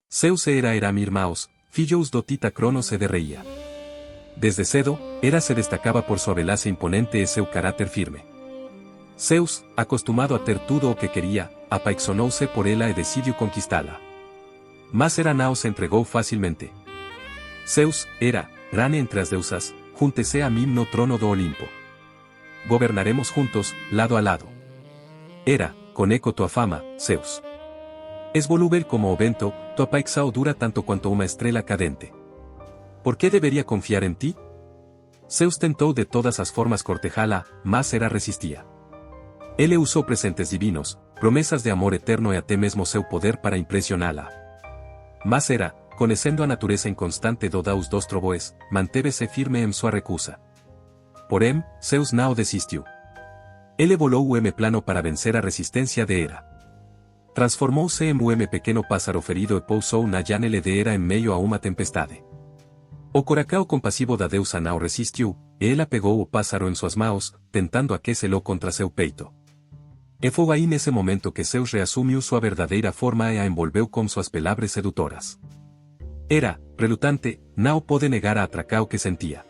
Zeus era mirmaos, filhos do tita Cronos e de reía. Desde cedo, Hera se destacaba por su velace imponente e seu caráter firme. Zeus, acostumado a ter tudo o que quería, apaixonou-se por ela e decidiu conquistá-la. Mas Hera não se entregou facilmente. Zeus, Hera, grande entre as deusas, júntese a mim no trono do Olimpo. Gobernaremos juntos, lado a lado. Hera, coneco tua fama, Zeus. Es volúvel como o vento, tua paixão dura tanto quanto uma estrela cadente. ¿Por qué debería confiar en ti? Zeus tentou de todas as formas cortejala, mas Hera resistía. Ele usou presentes divinos, promesas de amor eterno e até mesmo seu poder para impressioná-la. Mas Hera, conhecendo a natureza inconstante do Deus dos Trovões, manteve-se firme em sua recusa. Porém, Zeus não desistiu. Ele volou o plano para vencer a resistência de Hera. Transformou-se em pequeno pássaro ferido e pousou na janela de Hera em meio a uma tempestade. O coração compassivo da deusa não resistiu, e ela pegou o pássaro em suas mãos, tentando aquecê-lo contra seu peito. E foi aí nesse momento que Zeus reassumiu sua verdadeira forma e a envolveu com suas palavras sedutoras. Hera, relutante, não pôde negar a atração que sentia.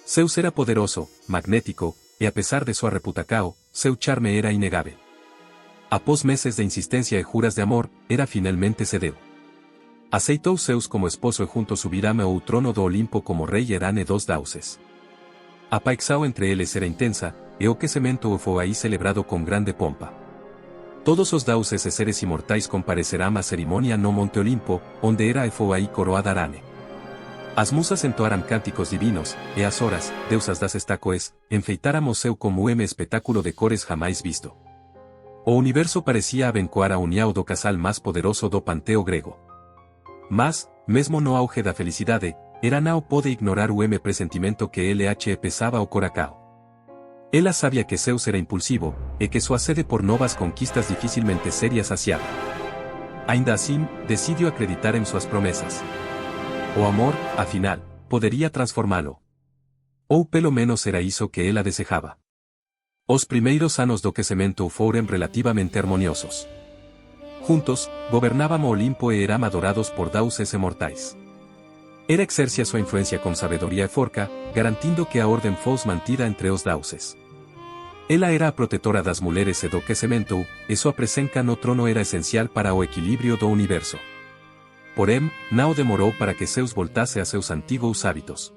Zeus era poderoso, magnético, e apesar de sua reputação, seu charme era inegável. Após meses de insistência e juras de amor, Hera finalmente cedeu. Aceitou Zeus como esposo e juntos subirão ao trono do Olimpo como rei Herane dos deuses. A paixão entre eles era intensa, e o casamento foi aí celebrado com grande pompa. Todos os deuses e seres imortais comparecerão à cerimônia no Monte Olimpo, onde Hera foi aí coroada Herane. As musas entoaram cânticos divinos, e as horas, deusas das estacoes, enfeitaram o céu como espetáculo de cores jamais visto. O universo parecia abençoar a união do casal mais poderoso do panteo grego. Mas, mesmo no auge da felicidade, Hera não pôde ignorar o pressentimento que lhe pesava o coração. Ela sabia que Zeus era impulsivo, e que sua sede por novas conquistas dificilmente seria saciada. Ainda assim, decidiu acreditar em suas promessas. O amor, afinal, poderia transformá-lo. Ou pelo menos era isso que ela desejava. Os primeiros anos do casamento foram relativamente harmoniosos. Juntos, gobernavam o Olimpo e eram adorados por deuses imortais. Hera exercia sua influência com sabedoria e forca, garantindo que a ordem fosse mantida entre os deuses. Ela era a protetora das mulheres e do casamento, e sua presença no trono era essencial para o equilíbrio do universo. Porém, não demorou para que Zeus voltasse a seus antigos hábitos.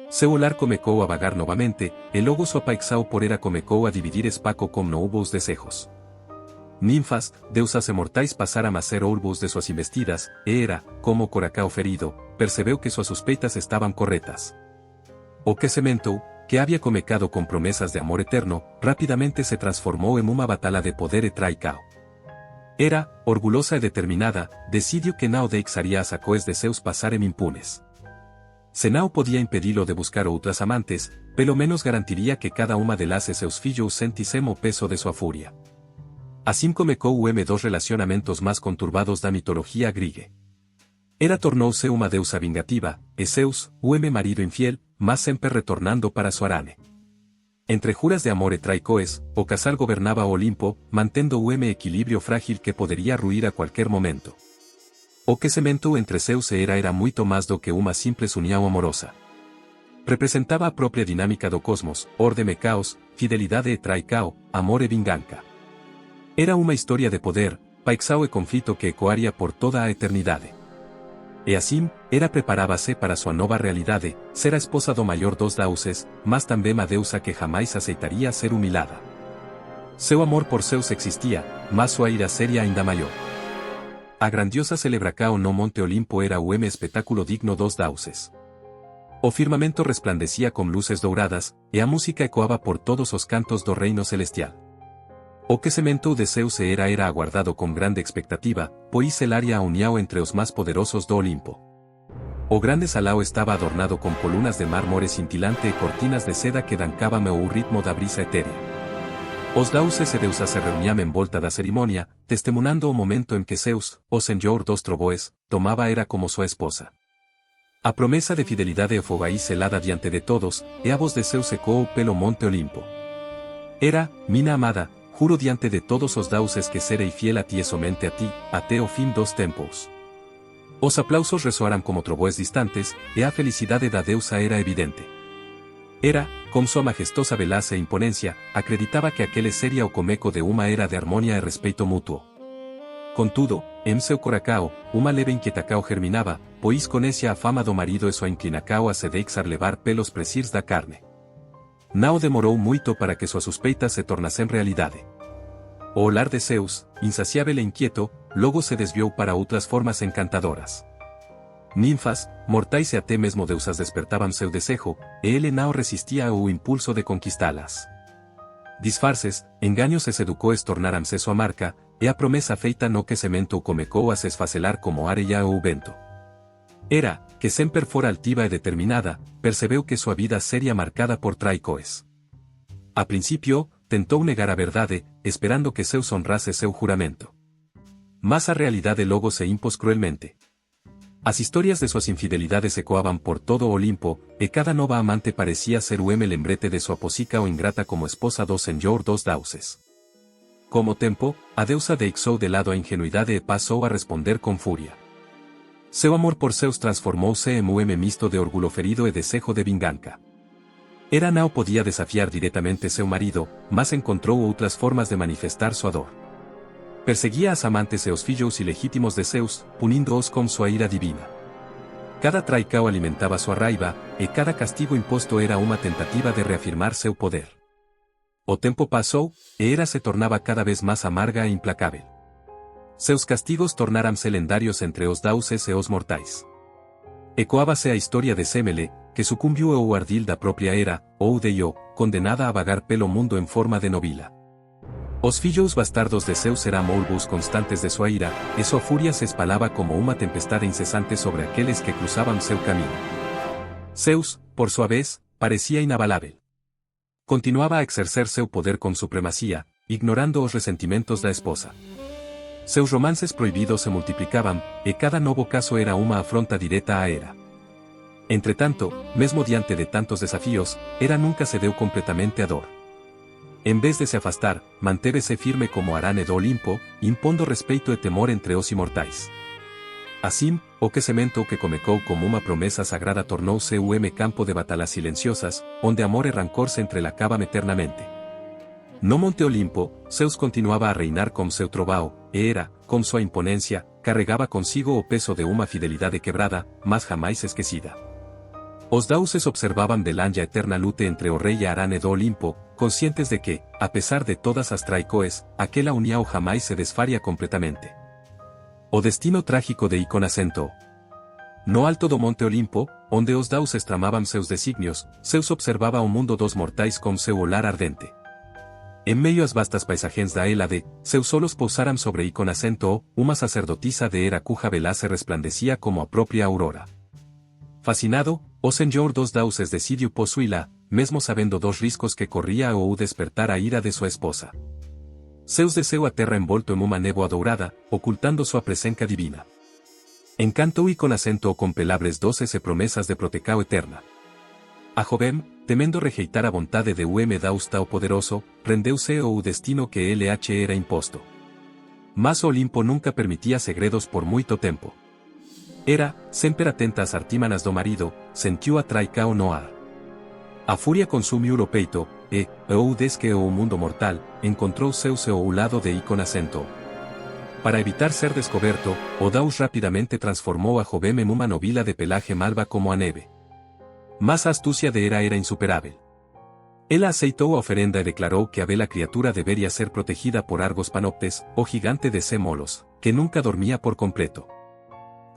Seu olhar começou a vagar novamente, e logo sua paixão por Hera começou a dividir espaço como no hubo os desejos. Ninfas, deusas imortais passaram a ser olvos de suas investidas, e Hera, como coração ferido, percebeu que suas suspeitas estavam corretas. O casamento, que havia começado com promessas de amor eterno, rapidamente se transformou em uma batalha de poder e traição. Hera, orgulhosa e determinada, decidiu que não deixaria as acoes de Zeus passarem impunes. Se não podia impedi-lo de buscar outras amantes, pelo menos garantiria que cada uma delas e seus filhos sentissem o peso de sua fúria. Assim começou dos relacionamentos mais conturbados da mitologia grega. Hera tornou-se uma deusa vingativa, e Zeus, o marido infiel, mas sempre retornando para sua Herane. Entre juras de amor e traições, o casal governava o Olimpo, mantendo o equilíbrio frágil que poderia ruir a qualquer momento. O casamento entre Zeus e Hera era muito mais do que uma simples união amorosa. Representava a própria dinâmica do cosmos, ordem e caos, fidelidade e traição, amor e vingança. Era uma história de poder, paixão e conflito que ecoaria por toda a eternidade. E assim, Hera preparava-se para sua nova realidade, ser a esposa do maior dos deuses, mas também a deusa que jamais aceitaria ser humilhada. Seu amor por Zeus existia, mas sua ira seria ainda maior. A grandiosa celebração no Monte Olimpo era o espetáculo digno dos deuses. O firmamento resplandecia com luzes douradas, e a música ecoava por todos os cantos do reino celestial. O casamento de Zeus e Hera era aguardado com grande expectativa, pois celaria a união entre os mais poderosos do Olimpo. O grande salão estava adornado com colunas de mármore cintilante e cortinas de seda que dancavam o ritmo da brisa etérea. Os deuses e deusas se reuniam em volta da cerimônia, testemunhando o momento em que Zeus, o senhor dos trovões, tomava a Hera como sua esposa. A promessa de fidelidade foi aí selada diante de todos, e a voz de Zeus ecoou pelo Monte Olimpo. Hera, minha amada, juro diante de todos os deuses que serei fiel a ti e somente a ti, até o fim dos tempos. Os aplausos resoaram como trovões distantes, e a felicidade da deusa era evidente. Hera, com sua majestosa beleza e imponência, acreditava que aquele seria o começo de uma era de harmonia e respeito mútuo. Contudo, em seu coração, uma leve inquietação germinava, pois conhecia a fama do marido e sua inclinação a se deixar levar pelos prazeres da carne. Não demorou muito para que suas suspeitas se tornassem realidade. O olhar de Zeus, insaciável e inquieto, logo se desviou para outras formas encantadoras. Ninfas, mortais e até mesmo deusas despertavam seu desejo, e ele não resistia ao impulso de conquistá-las. Disfarces, engaños e seducões tornaram-se sua marca, e a promessa feita no casamento começou a se esfacelar como areia ou vento. Hera, que sempre fora altiva e determinada, percebeu que sua vida seria marcada por traiçoes. A princípio, tentou negar a verdade, esperando que Zeus honrase seu juramento. Mas a realidade logo se impôs cruelmente. As histórias de suas infidelidades ecoavam por todo o Olimpo, e cada nova amante parecia ser o lembrete de sua posica ou ingrata como esposa do Senhor dos Deuses. Com o tempo, a deusa deixou de lado a ingenuidade e passou a responder com fúria. Seu amor por Zeus transformou-se em um misto de orgulho ferido e desejo de vingança. Hera não podia desafiar diretamente seu marido, mas encontrou outras formas de manifestar sua dor. Perseguia as amantes e os filhos ilegítimos de Zeus, punindo-os com sua ira divina. Cada traição alimentava sua raiva, e cada castigo imposto era uma tentativa de reafirmar seu poder. O tempo passou, e Hera se tornava cada vez mais amarga e implacável. Seus castigos tornaram-se lendários entre os deuses e os mortais. Ecoábase a história de Semele, que sucumbiu ao ardil da própria Hera, ou de Io, condenada a vagar pelo mundo em forma de novila. Os filhos bastardos de Zeus eram alvos constantes de sua ira, e sua fúria se espalhava como uma tempestade incessante sobre aqueles que cruzavam seu caminho. Zeus, por sua vez, parecia inabalável. Continuava a exercer seu poder com supremacia, ignorando os ressentimentos da esposa. Seus romances proibidos se multiplicavam, e cada novo caso era uma afronta direta a Hera. Entretanto, mesmo diante de tantos desafios, Hera nunca cedeu completamente à dor. Em vez de se afastar, manteve-se firme como arane do Olimpo, impondo respeito e temor entre os imortais. Assim, o casamento que começou como uma promessa sagrada tornou-se campo de batalhas silenciosas, onde amor e rancor se entrelacavam eternamente. No Monte Olimpo, Zeus continuava a reinar com seu trovão, e Hera, com sua imponência, carregava consigo o peso de uma fidelidade quebrada, mas jamais esquecida. Os deuses observavam de longe a eterna luta entre o rei e a arane do Olimpo, conscientes de que, a pesar de todas as traições, aquela união jamais se desfaria completamente. O destino trágico de Icon assentou. No alto do Monte Olimpo, onde os deuses tramavam seus desígnios, Zeus observava o mundo dos mortais com seu olhar ardente. Em meio às vastas paisagens da Hélade, seus solos pousaram sobre Icon assentou, uma sacerdotisa de Hera cuja beleza resplandecia como a própria aurora. Fascinado, o Senhor dos Deuses decidiu possuí-la, mesmo sabendo dos riscos que corria ao despertar a ira de sua esposa. Zeus desceu a terra envolto em uma névoa dourada, ocultando sua presença divina. Encantou Icon assentou com palavras doces e promessas de proteção eterna. A jovem, temendo rejeitar a vontade de Deus tão poderoso, rendeu-se ao destino que lhe era imposto. Mas o Olimpo nunca permitia segredos por muito tempo. Hera, sempre atenta às artimanas do marido, sentiu a traição no ar. A fúria consumiu o peito, e, ao des que o mundo mortal, encontrou Zeus ao lado de Icon assentou. Para evitar ser descoberto, o deus rapidamente transformou a jovem em uma novila de pelaje malva como a neve. Mas a astúcia de Hera era insuperável. Ela aceitou a oferenda e declarou que a bela criatura deveria ser protegida por Argos Panoptes, o gigante de Molos, que nunca dormia por completo.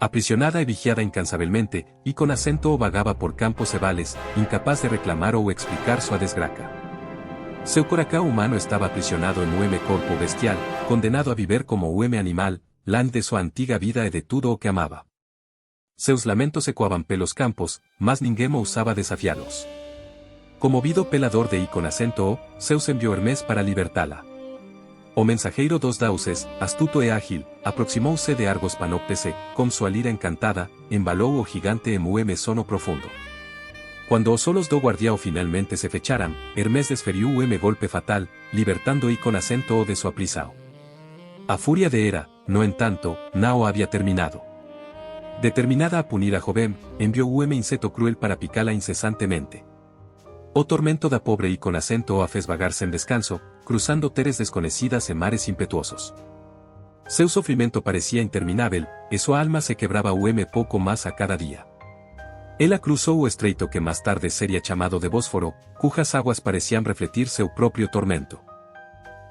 Aprisionada e vigiada incansavelmente, Icon assentou vagava por campos e vales, incapaz de reclamar ou explicar sua desgraça. Seu coração humano estava aprisionado em corpo bestial, condenado a viver como animal, longe de sua antiga vida e de tudo o que amava. Seus lamentos ecoavam pelos campos, mas ninguém ousava desafiá-los. Comovido pela dor de Icon assentou, Zeus enviou Hermes para libertá-la. O mensajeiro dos deuses, astuto e ágil, aproximou-se de Argos Panoptes e, com sua lira encantada, embalou o gigante em sono profundo. Quando os solos do guardião finalmente se fecharam, Hermes desferiu golpe fatal, libertando Icon assentou de sua prisão. A fúria de Hera, no entanto, não havia terminado. Determinada a punir a Jovem, envió inseto cruel para picala incesantemente. O tormento da pobre y con acento a fez vagarse en descanso, cruzando teres desconocidas en mares impetuosos. Seu sofrimento parecía interminable, e su alma se quebraba poco más a cada día. Ela cruzó o estreito que más tarde sería chamado de Bósforo, cujas aguas parecían refletir seu propio tormento.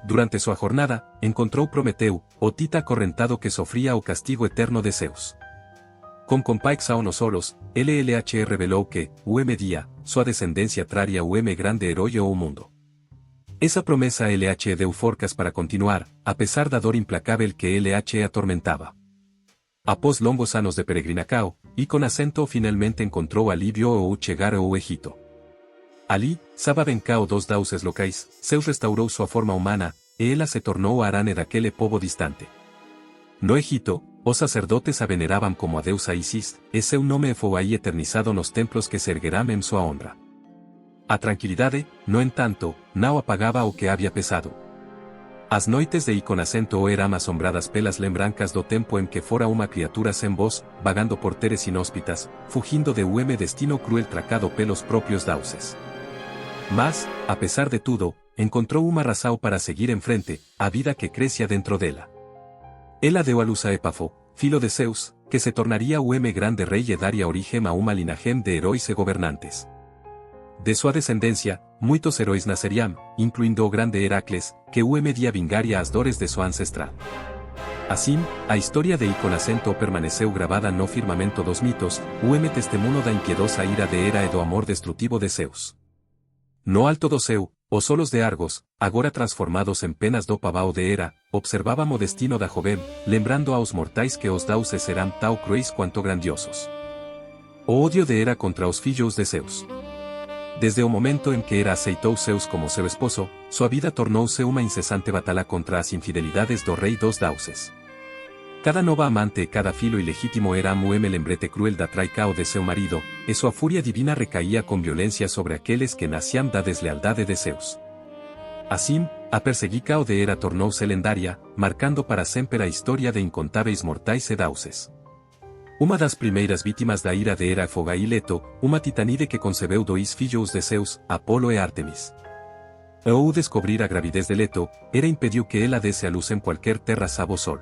Durante su jornada, encontró Prometeu, o Tita acorrentado que sofría o castigo eterno de Zeus. Con compaix a unos solos, LLH reveló que, día, su descendencia traria grande heroe o mundo. Esa promesa LH deu forcas para continuar, a pesar da dor implacável que LH atormentaba. Após longos anos de peregrinacao, y con acento finalmente encontró alivio o chegar ao Egito. Ali, saba vencao dos dauses locais, Zeus restauró su forma humana, e ela se tornou a arane daquele povo distante. No Egito, os sacerdotes a veneraban como a deusa Isis, e seu nome foi aí eternizado nos templos que se erguerán en sua honra. A tranquilidade, no entanto, não apagaba o que había pesado. As noites de con acento eram asombradas pelas lembranças do tempo en que fora uma criatura sem voz, vagando por teres inhóspitas, fugindo de destino cruel tracado pelos propios dauses. Mas, a pesar de tudo, encontrou uma razão para seguir en frente, a vida que crecía dentro dela. Ela deu a luz a Épafo, filo de Zeus, que se tornaría grande rey e daria origen a uma linaje de heróis e gobernantes. De sua descendencia, muitos heróis nacerían, incluindo o grande Heracles, que dia vingaria as dores de sua ancestral. Assim, a historia de con acento permaneceu gravada no firmamento dos mitos, testemunho da impiedosa ira de Hera e do amor destrutivo de Zeus. No alto do seu, os solos de Argos, agora transformados en penas do pavao de Hera, observábamos o destino da Jovem, lembrando aos mortais que os dauses serán tão cruéis quanto grandiosos. O odio de Hera contra os filhos de Zeus. Desde o momento en que Hera aceitou Zeus como seu esposo, sua vida tornou-se uma incesante batalha contra as infidelidades do rei dos dauses. Cada nova amante e cada filo ilegítimo era lembrete cruel da traicao de seu marido, e sua fúria divina recaía con violencia sobre aqueles que nacían da deslealdade de Zeus. Assim, a perseguicao de Hera tornou-se lendaria, marcando para sempre a historia de incontáveis mortais e dauses. Uma das primeiras vítimas da ira de Hera foi Leto, uma titanide que concebeu dois filhos de Zeus, Apolo e Artemis. Ao descobrir a gravidez de Leto, Hera impediu que ela desse a luz en qualquer terra sabo sol.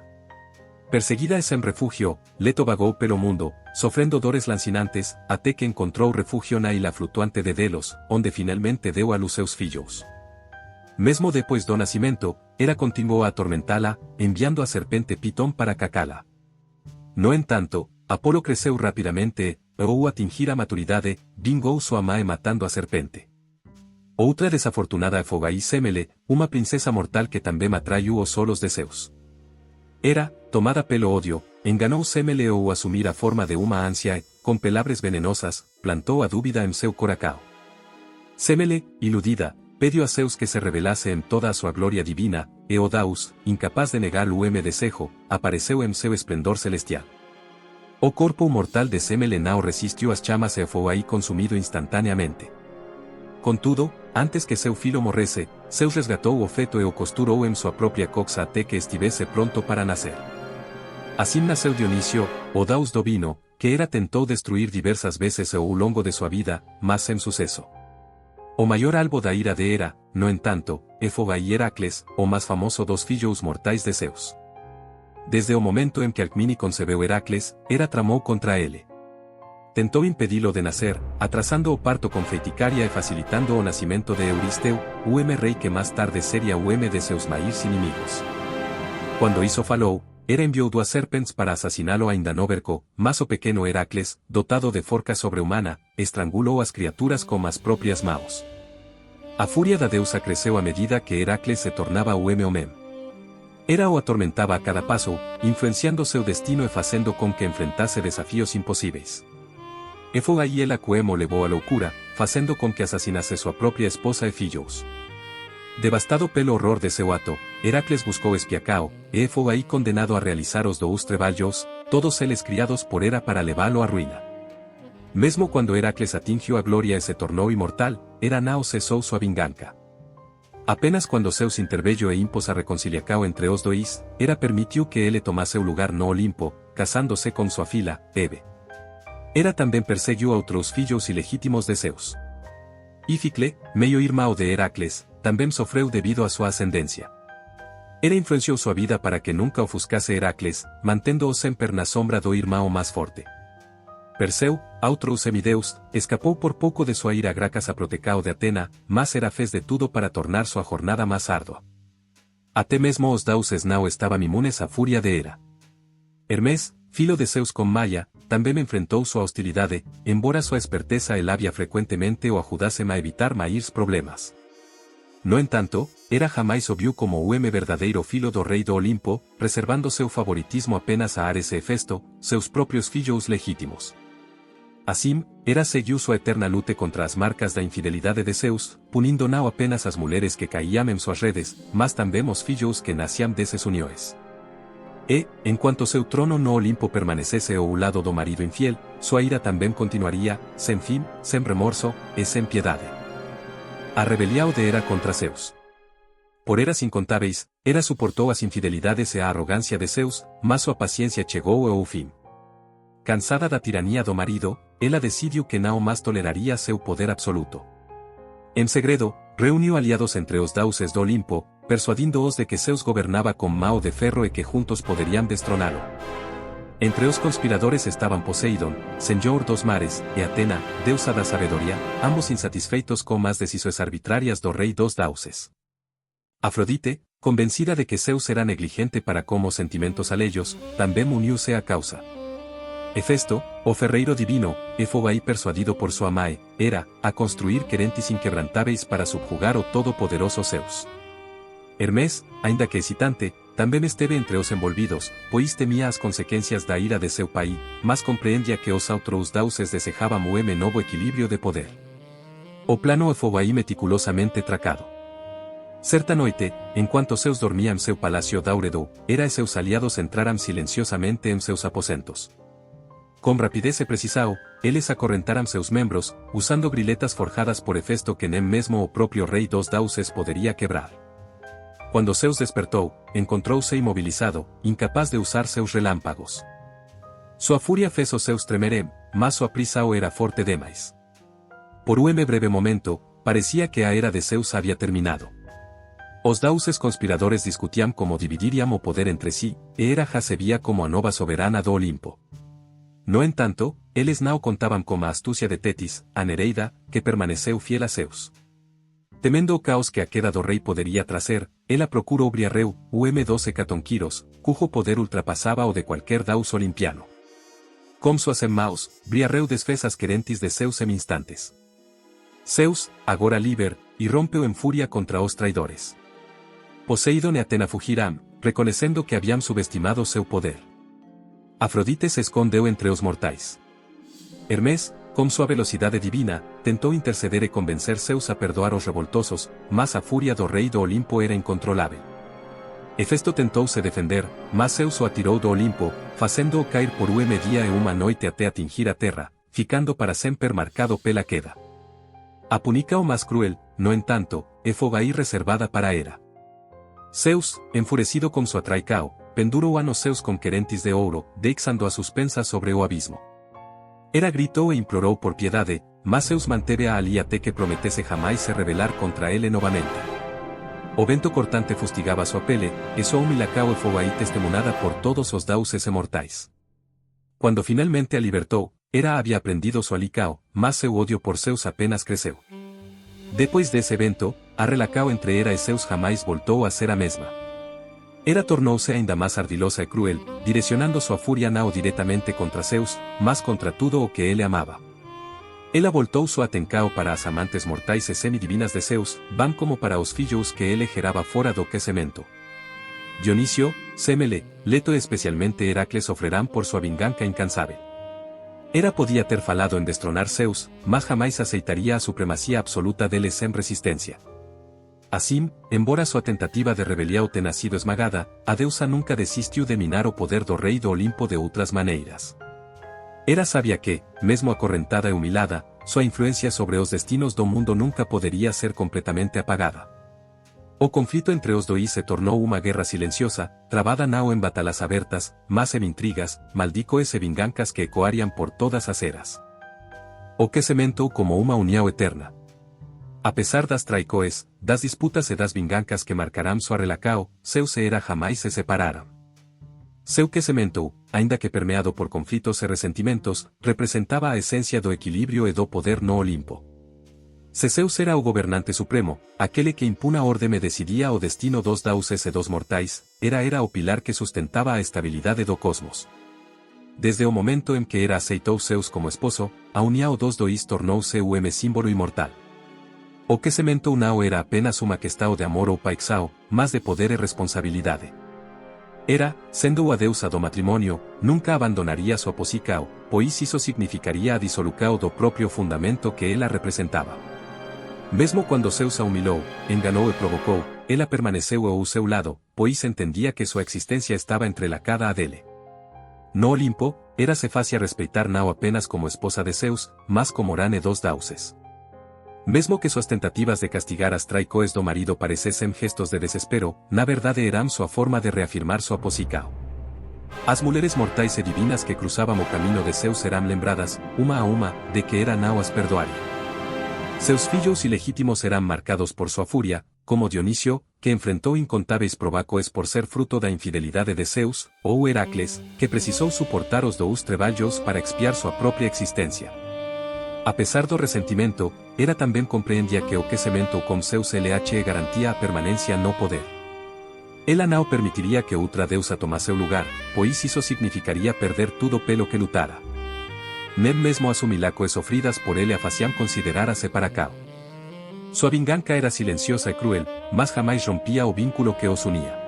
Perseguida e sem refugio, Leto vagou pelo mundo, sofrendo dores lancinantes, até que encontrou refugio na ilha flutuante de Delos, onde finalmente deu a luz seus filhos. Mesmo depois do nascimento, Hera continuou a atormentá-la, enviando a serpente Pitón para cacá-la. No entanto, Apolo cresceu rapidamente e, ao atingir a maturidade, vingou sua mãe matando a serpente. Outra desafortunada foi Semele, uma princesa mortal que também atraiu os solos de Zeus. Hera, tomada pelo odio, enganou Semele ao assumir a forma de uma ânsia e, com pelabres venenosas, plantou a dúvida em seu coração. Semele, iludida, pediu a Zeus que se revelase em toda a sua glória divina, e o Daus, incapaz de negar o desejo, apareceu em seu esplendor celestial. O corpo mortal de Semele não resistiu às chamas e foi consumido instantaneamente. Contudo, antes que seu filho morresse, Zeus resgatou o feto e o costurou em sua própria coxa até que estivesse pronto para nascer. Assim nasceu Dionísio, o Daus do vino, que Hera tentou destruir diversas vezes ao longo de sua vida, mas sem sucesso. O maior alvo da ira de Hera, no entanto, foi Heracles, o mais famoso dos filhos mortais de Zeus. Desde o momento em que Alcmene concebeu Heracles, Hera tramou contra ele. Tentou impedi-lo de nascer, atrasando o parto com feiticaria e facilitando o nascimento de Euristeu, o rei que mais tarde seria o de seus maiores inimigos. Quando isso falou, Hera enviou duas serpentes para assassiná-lo ainda no berco, mas o pequeno Heracles, dotado de forca sobre-humana, estrangulou as criaturas com as próprias mãos. A fúria da deusa cresceu à medida que Heracles se tornava o homem. Hera o atormentava a cada passo, influenciando seu destino e fazendo com que enfrentasse desafios impossíveis. E foi aí ela que o levou à loucura, fazendo com que assassinasse sua própria esposa e filhos. Devastado pelo horror de seu ato, Heracles buscou espiacao, e foi aí condenado a realizar os dous trabalhos, todos eles criados por Hera para levá-lo à ruína. Mesmo quando Heracles atingiu a glória e se tornou imortal, Hera não cessou sua vingança. Apenas quando Zeus interveio e impôs a reconciliação entre os dois, Hera permitiu que ele tomasse o lugar no Olimpo, casándose con sua fila, Hebe. Era também perseguiu outros filhos ilegítimos de Zeus. Íficle, meio irmão de Heracles, também sofreu devido a sua ascendência. Era influenciou sua vida para que nunca ofuscasse Heracles, mantendo-o sempre na sombra do irmão mais forte. Perseu, outro semideus, escapou por pouco de sua ira graças a protecao de Atena, mas era fez de tudo para tornar sua jornada mais árdua. Até mesmo os deuses não estavam imunes à fúria de Hera. Hermes, filho de Zeus com Maia, também enfrentou sua hostilidade, embora sua esperteza e lábia frequentemente o ajudassem a evitar maiores problemas. No entanto, Hera jamais o viu como o verdadeiro filho do rei do Olimpo, reservando seu favoritismo apenas a Ares e Hefesto, seus próprios filhos legítimos. Assim, Hera seguiu sua eterna luta contra as marcas da infidelidade de Zeus, punindo não apenas as mulheres que caíam em suas redes, mas também os filhos que nasciam desses uniões. E, enquanto seu trono no Olimpo permanecesse ao lado do marido infiel, sua ira também continuaria, sem fim, sem remorso e sem piedade. A rebelião de Hera contra Zeus. Por eras incontáveis, Hera suportou as infidelidades e a arrogância de Zeus, mas sua paciência chegou ao fim. Cansada da tirania do marido, ela decidiu que não mais toleraria seu poder absoluto. Em segredo, reuniu aliados entre os deuses do Olimpo, persuadindo-os de que Zeus governava com mão de ferro e que juntos poderiam destroná-lo. Entre os conspiradores estavam Poseidon, senhor dos mares, e Atena, deusa da sabedoria, ambos insatisfeitos com as decisões arbitrárias do rei dos deuses. Afrodite, convencida de que Zeus era negligente para com os sentimentos alheios, também uniu-se à causa. Hefesto, o ferreiro divino, foi aí persuadido por sua mãe, Hera, a construir querentes inquebrantáveis para subjugar o todo-poderoso Zeus. Hermes, ainda que hesitante, também esteve entre os envolvidos, pois temia as consequências da ira de seu pai, mas compreendia que os outros deuses desejavam um novo equilíbrio de poder. O plano foi aí meticulosamente tracado. Certa noite, enquanto Zeus dormia em seu palácio Dáuredo, Hera e seus aliados entraram silenciosamente em seus aposentos. Com rapidez e precisão, eles acorrentaram seus membros, usando griletas forjadas por Hefesto que nem mesmo o próprio rei dos deuses poderia quebrar. Quando Zeus despertou, encontrou-se imobilizado, incapaz de usar seus relâmpagos. Sua fúria fez os Zeus tremerem, mas sua prisão era forte demais. Por breve momento, parecia que a era de Zeus havia terminado. Os deuses conspiradores discutiam como dividiriam o poder entre si, e Hera já se via como a nova soberana do Olimpo. No entanto, eles não contavam com a astúcia de Tetis, a Nereida, que permaneceu fiel a Zeus. Temendo o caos que a queda do rei poderia trazer, ela procurou Briareu, o M12 Catonquiros, cujo poder ultrapassava o de qualquer deus olimpiano. Com suas mãos, Briareu desfez as querentes de Zeus em instantes. Zeus, agora livre, irrompeu em fúria contra os traidores. Poseidon e Atena fugiram, reconhecendo que haviam subestimado seu poder. Afrodite se escondeu entre os mortais. Hermes, com sua velocidade divina, tentou interceder e convencer Zeus a perdoar os revoltosos, mas a fúria do rei do Olimpo era incontrolável. Hefesto tentou se defender, mas Zeus o atirou do Olimpo, fazendo-o cair por dia e uma noite até atingir a terra, ficando para sempre marcado pela queda. A púnica o mais cruel, no entanto, foi aí reservada para Hera. Zeus, enfurecido com sua traicao, pendurou a nos seus conquerentes de ouro, deixando-a suspensa sobre o abismo. Hera gritou e implorou por piedade, mas Zeus manteve-a ali até que prometesse jamais se rebelar contra ele novamente. O vento cortante fustigava sua pele, e sua humilacao foi aí testemunada por todos os deuses mortais. Quando finalmente a libertou, Hera havia aprendido sua licao, mas seu ódio por Zeus apenas cresceu. Depois desse evento, a relação entre Hera e Zeus jamais voltou a ser a mesma. Hera tornou-se ainda mais ardilosa e cruel, direcionando sua fúria não diretamente contra Zeus, mas contra tudo o que ele amava. Ela voltou sua atenção para as amantes mortais e semidivinas de Zeus, bem como para os filhos que ele gerava fora do aquecimento. Dionísio, Semele, Leto e especialmente Heracles sofrerão por sua vingança incansável. Hera podia ter falado em destronar Zeus, mas jamais aceitaria a supremacia absoluta dele sem resistência. Assim, embora sua tentativa de rebelião tenha sido esmagada, a deusa nunca desistiu de minar o poder do rei do Olimpo de outras maneiras. Hera sabia que, mesmo acorrentada e humilhada, sua influência sobre os destinos do mundo nunca poderia ser completamente apagada. O conflito entre os dois se tornou uma guerra silenciosa, travada não em batalhas abertas, mas em intrigas, maldicoes e vingancas que ecoariam por todas as eras. O que sementou como uma união eterna. Apesar das traicoes, das disputas e das vingancas que marcarão sua relação, Zeus e Hera jamais se separaram. Seu que sementou, ainda que permeado por conflitos e ressentimentos, representava a essência do equilíbrio e do poder no Olimpo. Se Zeus era o governante supremo, aquele que impuna ordem e decidia o destino dos deuses e dos mortais, Hera era o pilar que sustentava a estabilidade do cosmos. Desde o momento em que Hera aceitou Zeus como esposo, a união dos dois tornou-se o símbolo imortal. O que sementou não era apenas uma questão de amor ou paixão, mas de poder e responsabilidade. Hera, sendo a deusa do matrimônio, nunca abandonaria sua posição, pois isso significaria a dissolução do próprio fundamento que ela representava. Mesmo quando Zeus a humilhou, enganou e provocou, ela permaneceu ao seu lado, pois entendia que sua existência estava entrelacada a dele. No Olimpo, Hera se fazia respeitar não apenas como esposa de Zeus, mas como orane dos deuses. Mesmo que suas tentativas de castigar as traicoes do marido parecessem gestos de desespero, na verdade eram sua forma de reafirmar sua posição. As mulheres mortais e divinas que cruzavam o caminho de Zeus eram lembradas, uma a uma, de que Hera não as perdoaria. Seus filhos ilegítimos eram marcados por sua fúria, como Dionísio, que enfrentou incontáveis provacoes por ser fruto da infidelidade de Zeus, ou Heracles, que precisou suportar os dous trabalhos para expiar sua própria existência. Apesar do ressentimento, Hera também compreendia que o que sementou com Zeus LH garantia a permanência no poder. Ela não permitiria que outra deusa tomasse seu lugar, pois isso significaria perder tudo pelo que lutara. Nem mesmo as humilhacoes sofridas por ele a faziam considerar a separação. Sua vingança era silenciosa e cruel, mas jamais rompia o vínculo que os unia.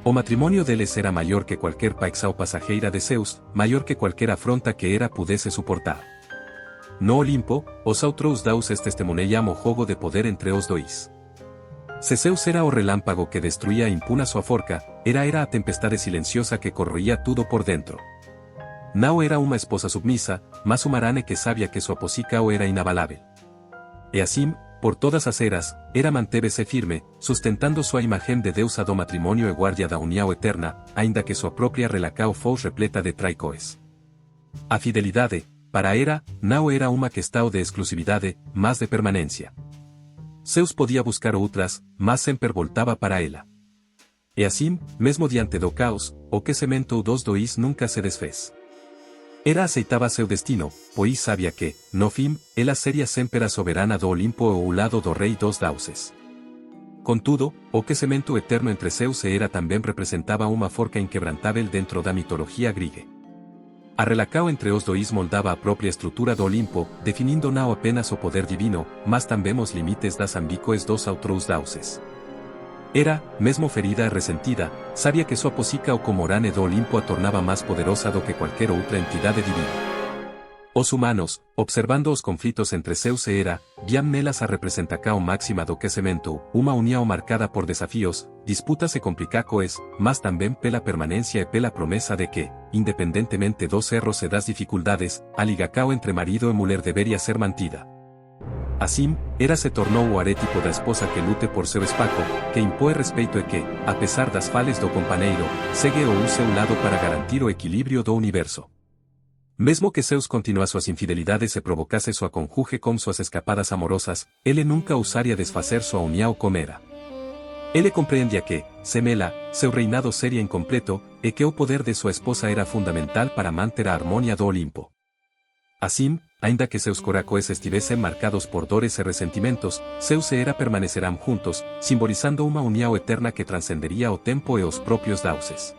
O matrimônio deles era maior que qualquer paixão passageira de Zeus, maior que qualquer afronta que Hera pudesse suportar. No Olimpo, os outros deuses testemunham o jogo de poder entre os dois. Se Zeus era o relâmpago que destruía impuna sua forca, Hera era a tempestade silenciosa que corroía tudo por dentro. Não era uma esposa submisa, mas uma arane que sabia que sua posição era inabalável. E assim, por todas as eras, Hera manteve-se firme, sustentando sua imagem de deusa do matrimônio e guardia da união eterna, ainda que sua própria relação fosse repleta de traicoes. A fidelidade, para Hera, não era uma questão de exclusividade, mas de permanência. Zeus podia buscar outras, mas sempre voltava para ela. E assim, mesmo diante do caos, o que sementou dos dois nunca se desfez. Hera aceitava seu destino, pois sabia que, no fim, ela seria sempre a soberana do Olimpo ao lado do rei dos deuses. Contudo, o que sementou eterno entre Zeus e Hera também representava uma forca inquebrantável dentro da mitologia grega. A relação entre os dois moldava a própria estrutura do Olimpo, definindo não apenas o poder divino, mas também os limites das ambícoes dos outros deuses. Hera, mesmo ferida e ressentida, sabia que sua posição como orane do Olimpo a tornava mais poderosa do que qualquer outra entidade divina. Os humanos, observando os conflitos entre Zeus e Hera, viam nelas a representação máxima do que sementou, uma união marcada por desafios, disputas e complicacoes, mas também pela permanência e pela promessa de que, independentemente dos erros e das dificuldades, a ligação entre marido e mulher deveria ser mantida. Assim, Hera se tornou o arquétipo da esposa que lute por seu espaco, que impõe respeito e que, apesar das falhas do companheiro, segue ao seu lado para garantir o equilíbrio do universo. Mesmo que Zeus continua suas infidelidades e provocasse sua cônjuge com suas escapadas amorosas, ele nunca ousaria desfazer sua união com Hera. Ele compreendia que, sem ela, seu reinado seria incompleto, e que o poder de sua esposa era fundamental para manter a harmonia do Olimpo. Assim, ainda que seus coracoes estivessem marcados por dores e ressentimentos, Zeus e Hera permanecerão juntos, simbolizando uma união eterna que transcenderia o tempo e os próprios deuses.